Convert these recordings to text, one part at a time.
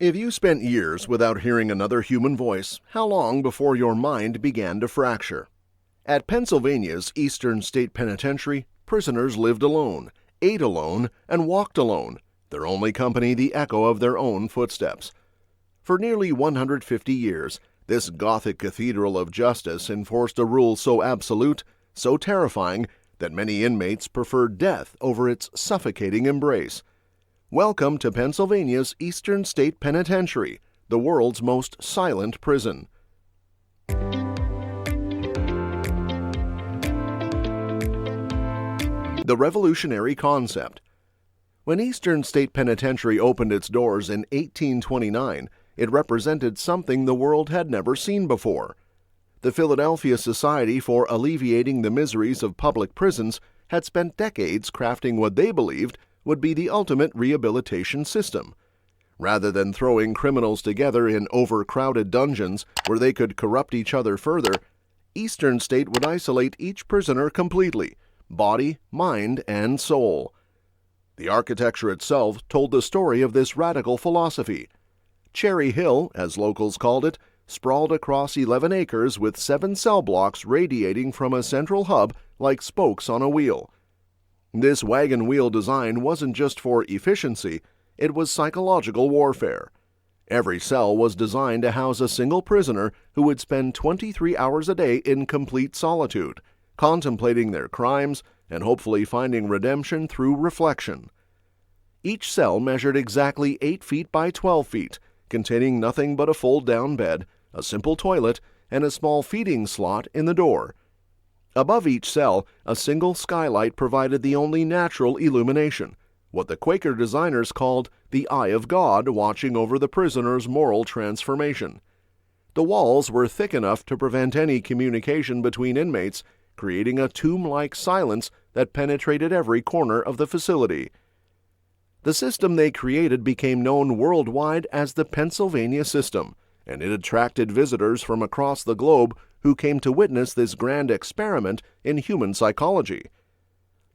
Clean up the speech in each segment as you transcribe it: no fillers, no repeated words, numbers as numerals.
If you spent years without hearing another human voice, how long before your mind began to fracture? At Pennsylvania's Eastern State Penitentiary, prisoners lived alone, ate alone, and walked alone, their only company the echo of their own footsteps. For nearly 150 years, this Gothic cathedral of justice enforced a rule so absolute, so terrifying, that many inmates preferred death over its suffocating embrace. Welcome to Pennsylvania's Eastern State Penitentiary, the world's most silent prison. The revolutionary concept. When Eastern State Penitentiary opened its doors in 1829, it represented something the world had never seen before. The Philadelphia Society for Alleviating the Miseries of Public Prisons had spent decades crafting what they believed would be the ultimate rehabilitation system. Rather than throwing criminals together in overcrowded dungeons where they could corrupt each other further, Eastern State would isolate each prisoner completely, body, mind, and soul. The architecture itself told the story of this radical philosophy. Cherry Hill, as locals called it, sprawled across 11 acres with 7 cell blocks radiating from a central hub like spokes on a wheel. This wagon wheel design wasn't just for efficiency, it was psychological warfare. Every cell was designed to house a single prisoner who would spend 23 hours a day in complete solitude, contemplating their crimes and hopefully finding redemption through reflection. Each cell measured exactly 8 feet by 12 feet, containing nothing but a fold-down bed, a simple toilet, and a small feeding slot in the door. Above each cell, a single skylight provided the only natural illumination, what the Quaker designers called the eye of God watching over the prisoner's moral transformation. The walls were thick enough to prevent any communication between inmates, creating a tomb-like silence that penetrated every corner of the facility. The system they created became known worldwide as the Pennsylvania System, and it attracted visitors from across the globe who came to witness this grand experiment in human psychology.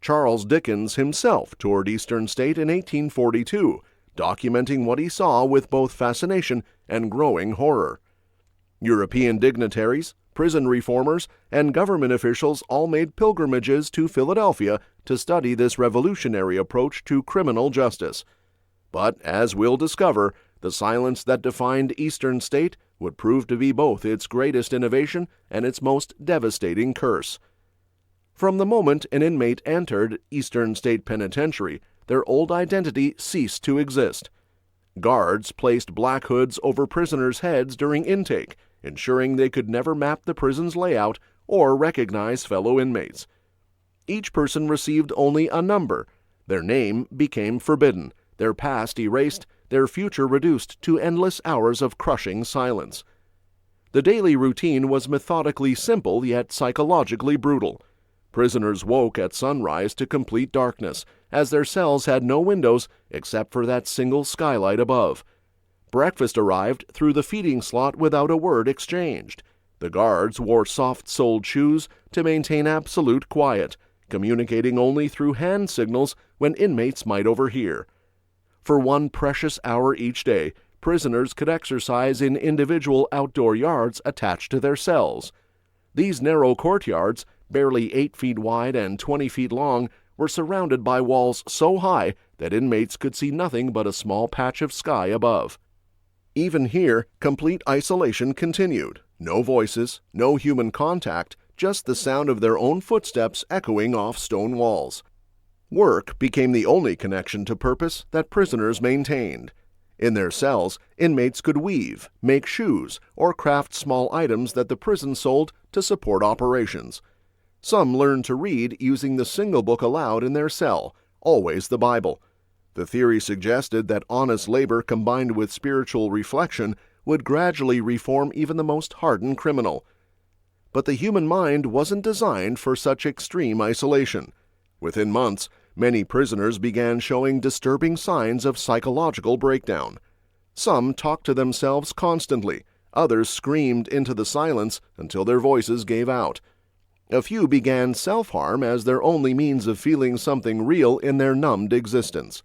Charles Dickens himself toured Eastern State in 1842, documenting what he saw with both fascination and growing horror. European dignitaries, prison reformers, and government officials all made pilgrimages to Philadelphia to study this revolutionary approach to criminal justice. But, as we'll discover, the silence that defined Eastern State would prove to be both its greatest innovation and its most devastating curse. From the moment an inmate entered Eastern State Penitentiary, their old identity ceased to exist. Guards placed black hoods over prisoners' heads during intake, ensuring they could never map the prison's layout or recognize fellow inmates. Each person received only a number. Their name became forbidden, their past erased, their future reduced to endless hours of crushing silence. The daily routine was methodically simple yet psychologically brutal. Prisoners woke at sunrise to complete darkness, as their cells had no windows except for that single skylight above. Breakfast arrived through the feeding slot without a word exchanged. The guards wore soft-soled shoes to maintain absolute quiet, communicating only through hand signals when inmates might overhear. For one precious hour each day, prisoners could exercise in individual outdoor yards attached to their cells. These narrow courtyards, barely 8 feet wide and 20 feet long, were surrounded by walls so high that inmates could see nothing but a small patch of sky above. Even here, complete isolation continued. No voices, no human contact, just the sound of their own footsteps echoing off stone walls. Work became the only connection to purpose that prisoners maintained. In their cells, inmates could weave, make shoes, or craft small items that the prison sold to support operations. Some learned to read using the single book allowed in their cell, always the Bible. The theory suggested that honest labor combined with spiritual reflection would gradually reform even the most hardened criminal. But the human mind wasn't designed for such extreme isolation. Within months, many prisoners began showing disturbing signs of psychological breakdown. Some talked to themselves constantly, others screamed into the silence until their voices gave out. A few began self-harm as their only means of feeling something real in their numbed existence.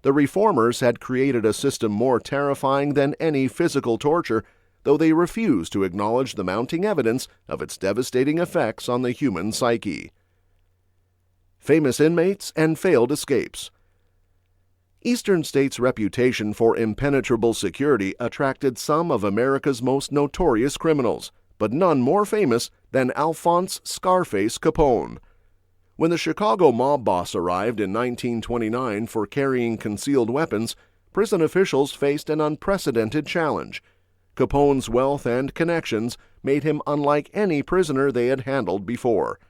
The reformers had created a system more terrifying than any physical torture, though they refused to acknowledge the mounting evidence of its devastating effects on the human psyche. Famous inmates and failed escapes. Eastern State's reputation for impenetrable security attracted some of America's most notorious criminals, but none more famous than Alphonse "Scarface" Capone. When the Chicago mob boss arrived in 1929 for carrying concealed weapons, prison officials faced an unprecedented challenge. Capone's wealth and connections made him unlike any prisoner they had handled before.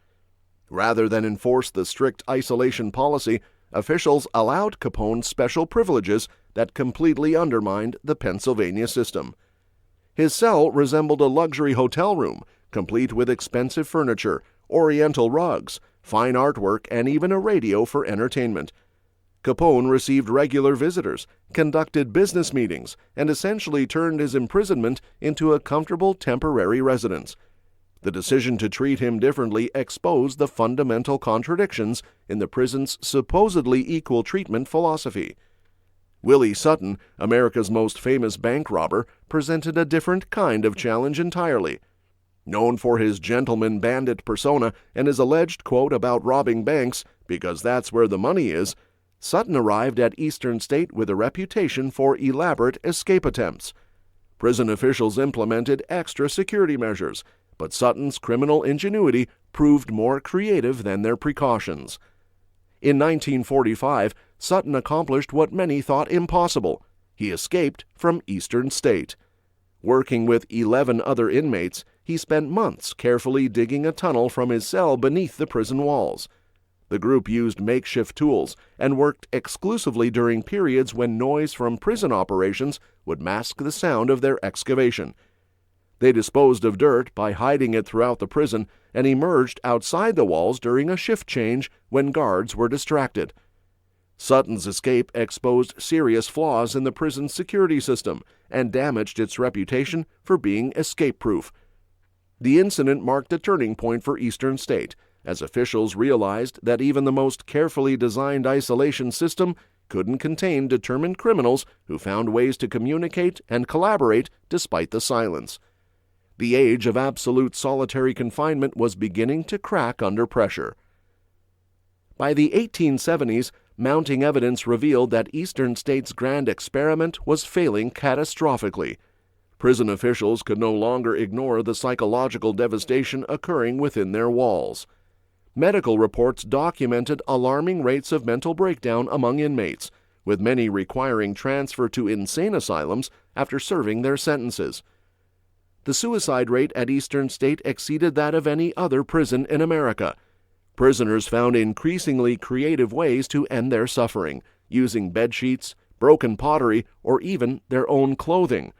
Rather than enforce the strict isolation policy, officials allowed Capone special privileges that completely undermined the Pennsylvania system. His cell resembled a luxury hotel room, complete with expensive furniture, oriental rugs, fine artwork, and even a radio for entertainment. Capone received regular visitors, conducted business meetings, and essentially turned his imprisonment into a comfortable temporary residence. The decision to treat him differently exposed the fundamental contradictions in the prison's supposedly equal treatment philosophy. Willie Sutton, America's most famous bank robber, presented a different kind of challenge entirely. Known for his gentleman bandit persona and his alleged quote about robbing banks because that's where the money is, Sutton arrived at Eastern State with a reputation for elaborate escape attempts. Prison officials implemented extra security measures, but Sutton's criminal ingenuity proved more creative than their precautions. In 1945, Sutton accomplished what many thought impossible. He escaped from Eastern State. Working with 11 other inmates, he spent months carefully digging a tunnel from his cell beneath the prison walls. The group used makeshift tools and worked exclusively during periods when noise from prison operations would mask the sound of their excavation. They disposed of dirt by hiding it throughout the prison and emerged outside the walls during a shift change when guards were distracted. Sutton's escape exposed serious flaws in the prison's security system and damaged its reputation for being escape-proof. The incident marked a turning point for Eastern State, as officials realized that even the most carefully designed isolation system couldn't contain determined criminals who found ways to communicate and collaborate despite the silence. The age of absolute solitary confinement was beginning to crack under pressure. By the 1870s, mounting evidence revealed that Eastern State's grand experiment was failing catastrophically. Prison officials could no longer ignore the psychological devastation occurring within their walls. Medical reports documented alarming rates of mental breakdown among inmates, with many requiring transfer to insane asylums after serving their sentences. The suicide rate at Eastern State exceeded that of any other prison in America. Prisoners found increasingly creative ways to end their suffering, using bedsheets, broken pottery, or even their own clothing.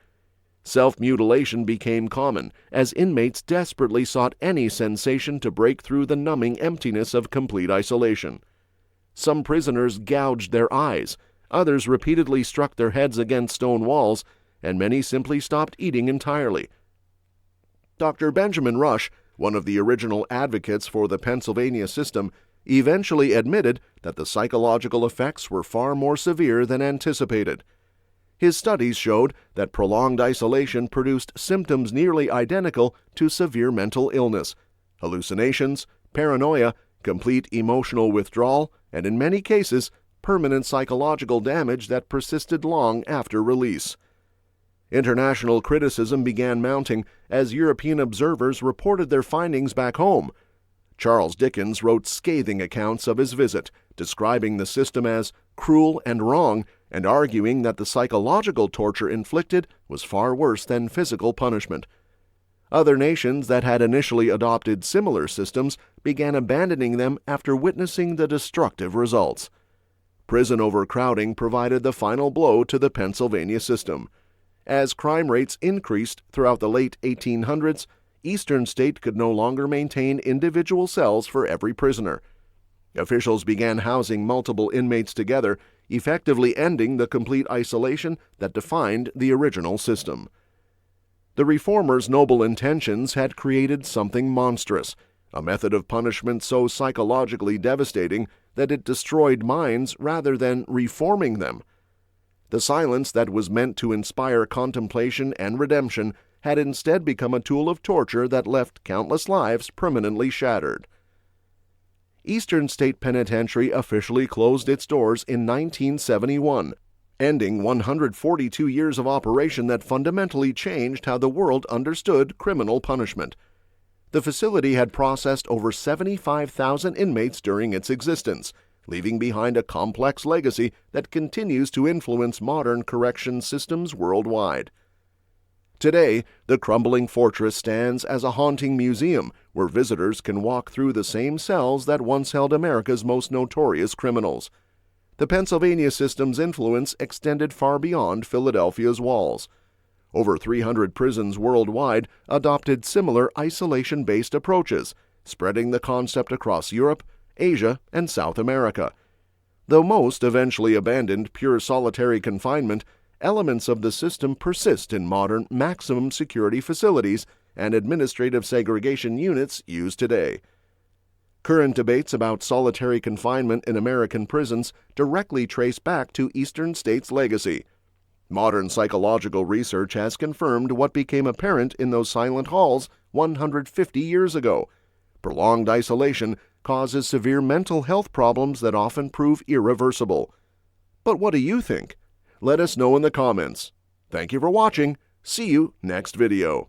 Self-mutilation became common as inmates desperately sought any sensation to break through the numbing emptiness of complete isolation. Some prisoners gouged their eyes, others repeatedly struck their heads against stone walls, and many simply stopped eating entirely. Dr. Benjamin Rush, one of the original advocates for the Pennsylvania system, eventually admitted that the psychological effects were far more severe than anticipated. His studies showed that prolonged isolation produced symptoms nearly identical to severe mental illness, hallucinations, paranoia, complete emotional withdrawal, and in many cases, permanent psychological damage that persisted long after release. International criticism began mounting as European observers reported their findings back home. Charles Dickens wrote scathing accounts of his visit, describing the system as cruel and wrong, and arguing that the psychological torture inflicted was far worse than physical punishment. Other nations that had initially adopted similar systems began abandoning them after witnessing the destructive results. Prison overcrowding provided the final blow to the Pennsylvania system. As crime rates increased throughout the late 1800s, Eastern State could no longer maintain individual cells for every prisoner. Officials began housing multiple inmates together, effectively ending the complete isolation that defined the original system. The reformers' noble intentions had created something monstrous, a method of punishment so psychologically devastating that it destroyed minds rather than reforming them. The silence that was meant to inspire contemplation and redemption had instead become a tool of torture that left countless lives permanently shattered. Eastern State Penitentiary officially closed its doors in 1971, ending 142 years of operation that fundamentally changed how the world understood criminal punishment. The facility had processed over 75,000 inmates during its existence, leaving behind a complex legacy that continues to influence modern correction systems worldwide. Today, the crumbling fortress stands as a haunting museum where visitors can walk through the same cells that once held America's most notorious criminals. The Pennsylvania system's influence extended far beyond Philadelphia's walls. Over 300 prisons worldwide adopted similar isolation-based approaches, spreading the concept across Europe, Asia, and South America. Though most eventually abandoned pure solitary confinement, elements of the system persist in modern maximum security facilities and administrative segregation units used today. Current debates about solitary confinement in American prisons directly trace back to Eastern States' legacy. Modern psychological research has confirmed what became apparent in those silent halls 150 years ago. Prolonged isolation causes severe mental health problems that often prove irreversible. But what do you think? Let us know in the comments. Thank you for watching. See you next video.